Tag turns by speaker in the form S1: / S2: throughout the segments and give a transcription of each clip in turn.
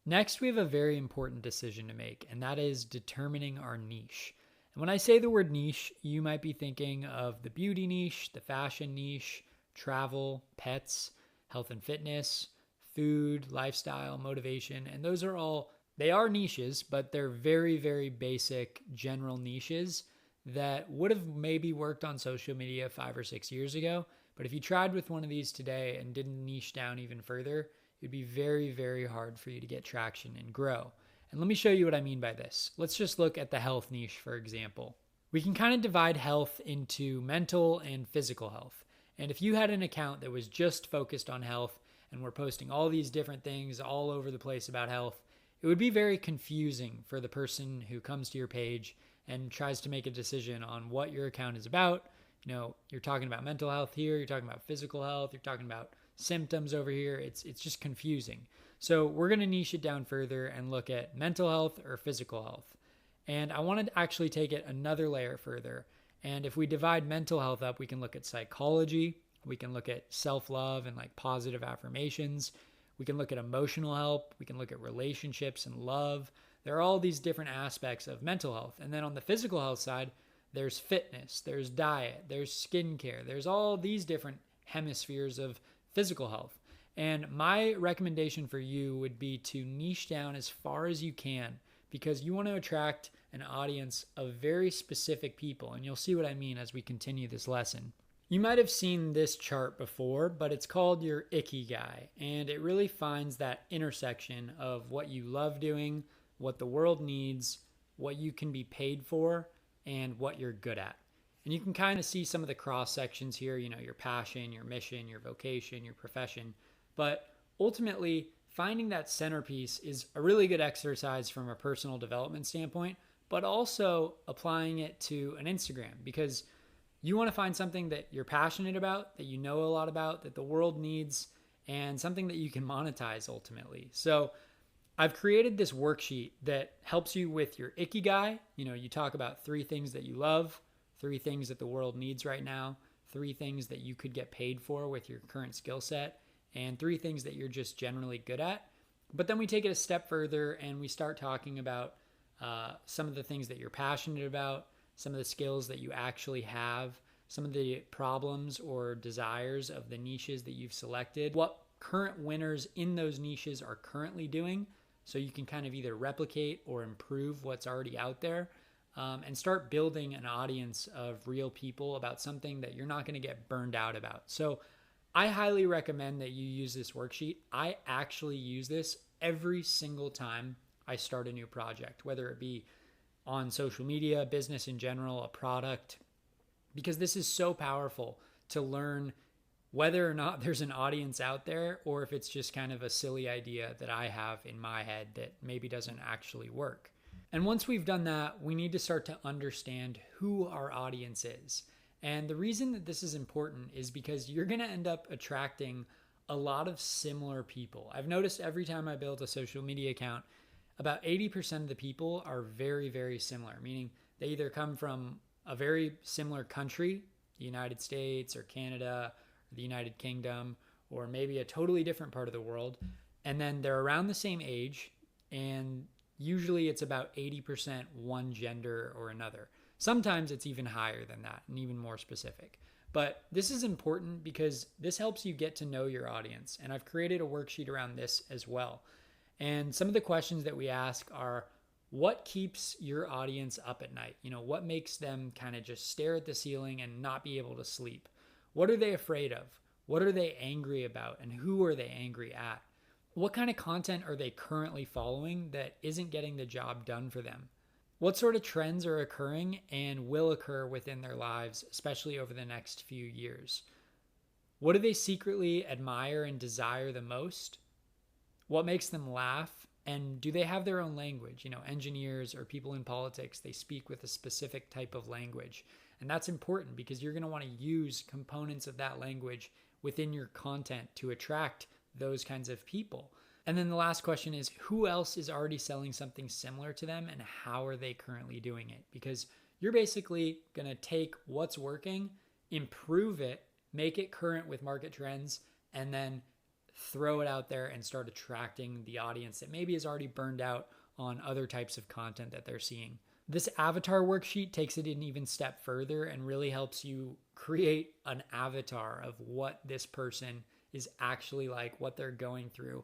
S1: Next, we have a very important decision to make, and that is determining our niche. And when I say the word niche, you might be thinking of the beauty niche, the fashion niche, travel, pets, health and fitness, food, lifestyle, motivation, and those are all, they are niches, but they're very, very basic general niches that would have maybe worked on social media 5 or 6 years ago. But if you tried with one of these today and didn't niche down even further, it'd be very, very hard for you to get traction and grow. And let me show you what I mean by this. Let's just look at the health niche, for example. We can kind of divide health into mental and physical health. And if you had an account that was just focused on health and we're posting all these different things all over the place about health, it would be very confusing for the person who comes to your page and tries to make a decision on what your account is about. You know, you're talking about mental health here, you're talking about physical health, you're talking about symptoms over here. It's just confusing. So we're going to niche it down further and look at mental health or physical health. And I want to actually take it another layer further. And if we divide mental health up, we can look at psychology, we can look at self-love and like positive affirmations, we can look at emotional health, we can look at relationships and love. There are all these different aspects of mental health. And then on the physical health side, there's fitness, there's diet, there's skincare, there's all these different hemispheres of physical health. And my recommendation for you would be to niche down as far as you can because you want to attract an audience of very specific people. And you'll see what I mean as we continue this lesson. You might have seen this chart before, but it's called your Ikigai. And it really finds that intersection of what you love doing, what the world needs, what you can be paid for, and what you're good at. And you can kind of see some of the cross sections here, you know, your passion, your mission, your vocation, your profession. But ultimately, finding that centerpiece is a really good exercise from a personal development standpoint, but also applying it to an Instagram because you want to find something that you're passionate about, that you know a lot about, that the world needs, and something that you can monetize ultimately. So I've created this worksheet that helps you with your Ikigai. You know, you talk about 3 things that you love, 3 things that the world needs right now, 3 things that you could get paid for with your current skill set, and 3 things that you're just generally good at. But then we take it a step further and we start talking about some of the things that you're passionate about, some of the skills that you actually have, some of the problems or desires of the niches that you've selected, what current winners in those niches are currently doing, so you can kind of either replicate or improve what's already out there. And start building an audience of real people about something that you're not going to get burned out about. So I highly recommend that you use this worksheet. I actually use this every single time I start a new project, whether it be on social media, business in general, a product, because this is so powerful to learn whether or not there's an audience out there or if it's just kind of a silly idea that I have in my head that maybe doesn't actually work. And once we've done that, we need to start to understand who our audience is. And the reason that this is important is because you're going to end up attracting a lot of similar people. I've noticed every time I build a social media account, about 80% of the people are very, very similar, meaning they either come from a very similar country, the United States or Canada or the United Kingdom, or maybe a totally different part of the world. And then they're around the same age, and usually it's about 80% one gender or another. Sometimes it's even higher than that and even more specific. But this is important because this helps you get to know your audience. And I've created a worksheet around this as well. And some of the questions that we ask are, what keeps your audience up at night? You know, what makes them kind of just stare at the ceiling and not be able to sleep? What are they afraid of? What are they angry about? And who are they angry at? What kind of content are they currently following that isn't getting the job done for them? What sort of trends are occurring and will occur within their lives, especially over the next few years? What do they secretly admire and desire the most? What makes them laugh? And do they have their own language? You know, engineers or people in politics, they speak with a specific type of language. And that's important because you're going to want to use components of that language within your content to attract those kinds of people. And then the last question is, who else is already selling something similar to them and how are they currently doing it? Because you're basically going to take what's working, improve it, make it current with market trends, and then throw it out there and start attracting the audience that maybe is already burned out on other types of content that they're seeing. This avatar worksheet takes it an even step further and really helps you create an avatar of what this person is actually like, what they're going through.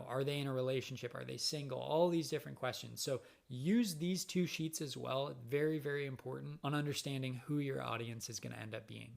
S1: Are they in a relationship? Are they single? All these different questions. So use these two sheets as well. Very, very important on understanding who your audience is going to end up being.